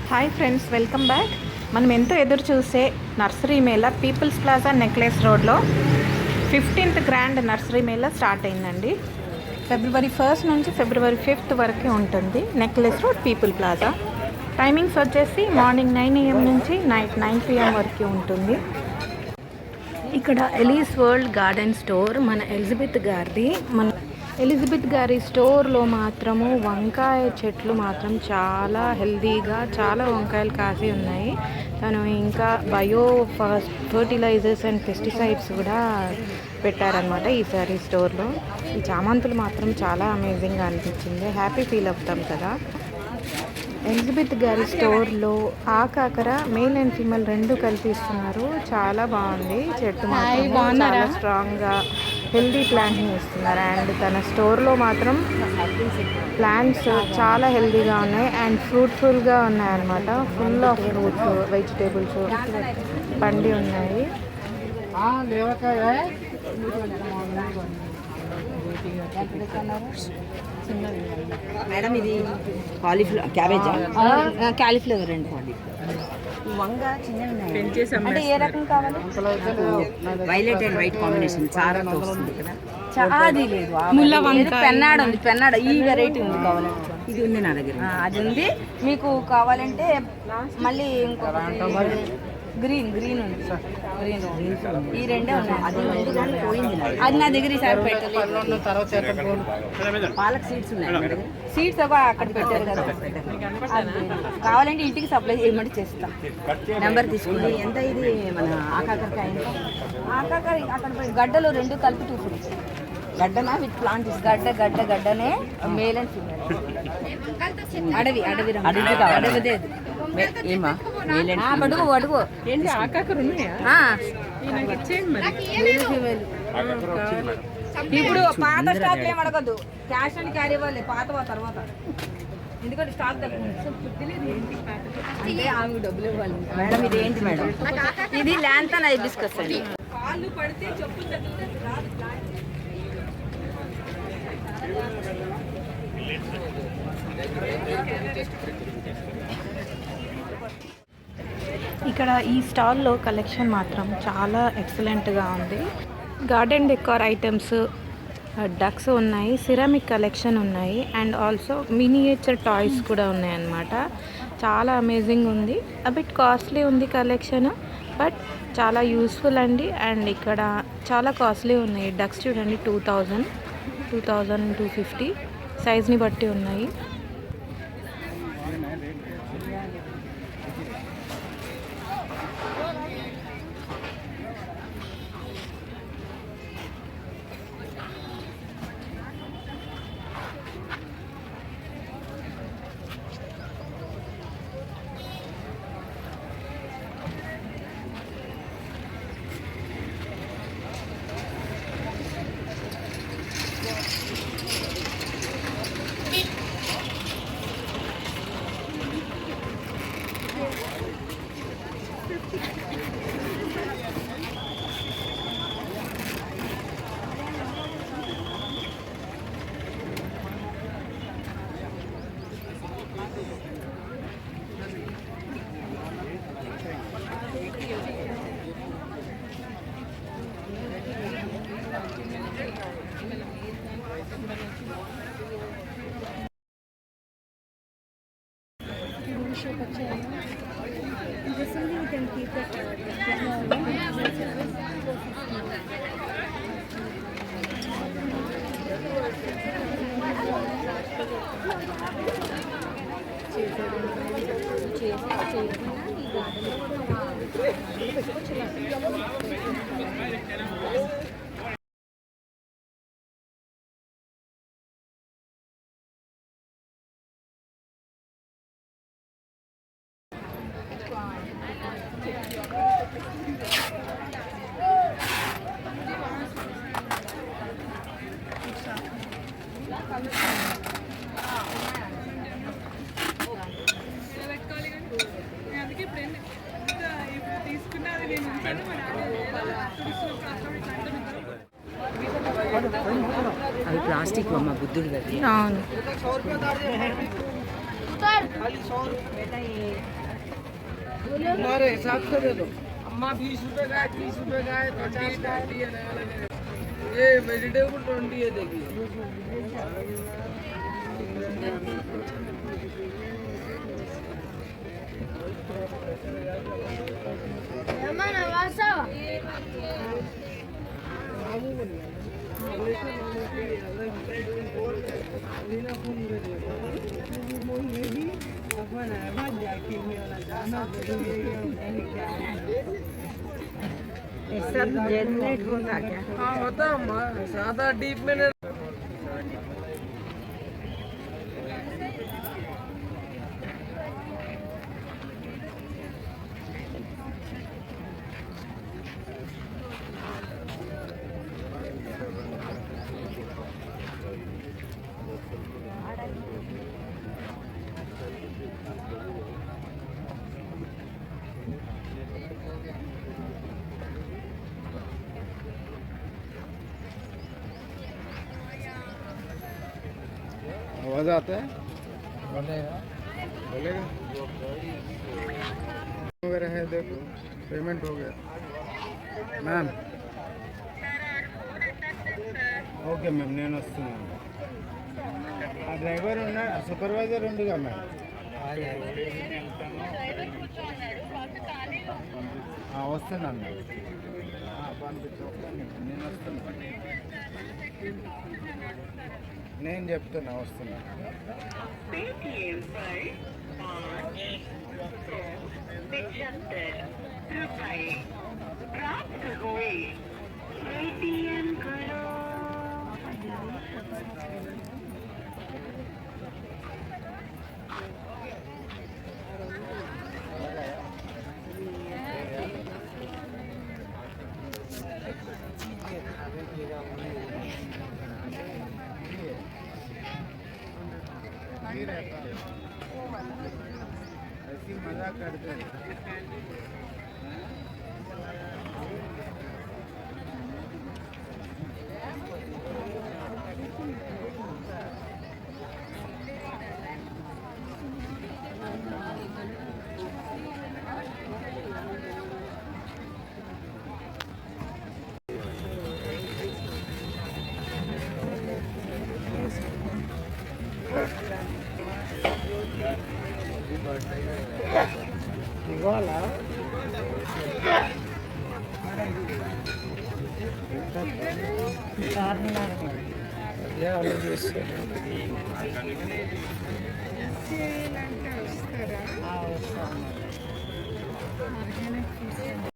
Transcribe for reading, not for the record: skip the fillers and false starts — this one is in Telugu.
Hi friends, welcome back. మనం ఎంతో ఎదురు చూసే nursery mela People's Plaza Necklace రోడ్లో 15th grand nursery mela start అయిందండి. February 1st నుంచి February 5th వరకు ఉంటుంది Necklace Road People Plaza. Timings వచ్చేసి మార్నింగ్ 9 AM నుంచి నైట్ 9 PM వరకు ఉంటుంది. ఇక్కడ ఎలీస్ వరల్డ్ గార్డెన్ స్టోర్ మన ఎలిజబెత్ గారి స్టోర్లో మాత్రము వంకాయ చెట్లు మాత్రం చాలా హెల్తీగా చాలా వంకాయలు కాసి ఉన్నాయి. తను ఇంకా ఫర్టిలైజర్స్ అండ్ పెస్టిసైడ్స్ కూడా పెట్టారనమాట ఈసారి స్టోర్లో. ఈ చామంతులు మాత్రం చాలా అమేజింగ్గా అనిపించింది. హ్యాపీ ఫీల్ అవుతాం కదా. ఎలిజబెత్ గారి స్టోర్లో ఆకాకర మేల్ అండ్ ఫీమేల్ రెండు కలిపి ఇస్తున్నారు. చాలా బాగుంది. చెట్టు మాత్రం చాలా స్ట్రాంగ్గా హెల్దీ ప్లాంట్ని ఇస్తున్నారు. అండ్ తన స్టోర్లో మాత్రం ప్లాంట్స్ చాలా హెల్దీగా ఉన్నాయి అండ్ ఫ్రూట్ఫుల్గా ఉన్నాయన్నమాట. ఫుల్ ఆఫ్ ఫ్రూట్స్, వెజిటేబుల్స్ పండి ఉన్నాయి. మేడం ఇది క్యాలీఫ్లవర్ అండి. వంగ చిన్నవి అంటే ఏ రకం కావాలి? వైలెట్ అండ్ వైట్ కాంబినేషన్ చాలా వస్తుంది కదా. అది లేదు, ముల్ల వంక పెన్నాడ ఉంది. పెన్నాడ ఈ వెరైటీ ఉంది కావాలంటే ఇది ఉంది నా దగ్గర. అది ఉంది. మీకు కావాలంటే మళ్ళీ ఇంకో గ్రీన్ ఉంది. ఈ రెండే ఉన్నాయి. అది నా దగ్గర ఈసారి పెట్టలేదు. పాలక్ సీడ్స్ ఉన్నాయి. సీడ్స్ అక్కడ పెట్టారు కదా. కావాలంటే ఇంటికి సప్లై చేయమంటే చేస్తాం. నెంబర్ తీసుకుని ఎంత ఇది మన ఆకాకరకాయ అక్కడ గడ్డలు రెండు కలిపి 250. గడ్డనా విత్ ప్లాంట్ గడ్డనే మేల్ అండ్ ఫీమేల్. అడవిదే ఏమా అడుగు ఏంటి ఆకాకరు ఉన్నాయా? ఇప్పుడు పాత స్టాక్ ఏం అడగద్దు, క్యాష్ అండ్ క్యారీ ఇవ్వాలి. పాత తర్వాత ఎందుకంటే స్టాక్ అంటే ఆమె డబ్బులు ఇవ్వాలి. మేడం ఇది ఏంటి మేడం? ఇది ల్యాంథన్ హైబిస్కస్ అండి. కాళ్ళు పడితే చెప్పు ఇక్కడ ఈ స్టాల్లో కలెక్షన్ మాత్రం చాలా ఎక్సలెంట్గా ఉంది. గార్డెన్ డెకార్ ఐటమ్స్, డక్స్ ఉన్నాయి, సిరామిక్ కలెక్షన్ ఉన్నాయి అండ్ ఆల్సో మినియేచర్ టాయ్స్ కూడా ఉన్నాయన్నమాట. చాలా అమేజింగ్ ఉంది. బిట్ కాస్ట్లీ ఉంది కలెక్షన్, బట్ చాలా యూస్ఫుల్ అండి. అండ్ ఇక్కడ చాలా కాస్ట్లీ ఉన్నాయి. డక్స్ చూడండి 2000, 2250 సైజ్ని బట్టి ఉన్నాయి. అవి ప్లాస్టిక్ అమ్మ, బుద్ధుడు. అవును. हमारे हिसाब से दे दो। अम्मा 20 रुपए का है, 30 रुपए का है, 50 का है, ये वेजिटेबल 20 है देखिए। सब जनरेट होता क्या? हाँ होता ज्यादा डीप में नहीं। आवाज आता है? बोलेगा वगैरह है, देखो पेमेंट हो गया मैम। ఓకే మ్యామ్, నేను వస్తున్నాను. ఆ డ్రైవర్ ఉన్న సూపర్వైజర్ ఉందిగా మ్యామ్, వస్తున్నాను మ్యామ్. నేను వస్తున్నాను, నేను చెప్తున్నా వస్తున్నా. ऐसी मजाक करते हैं। ఇవాళ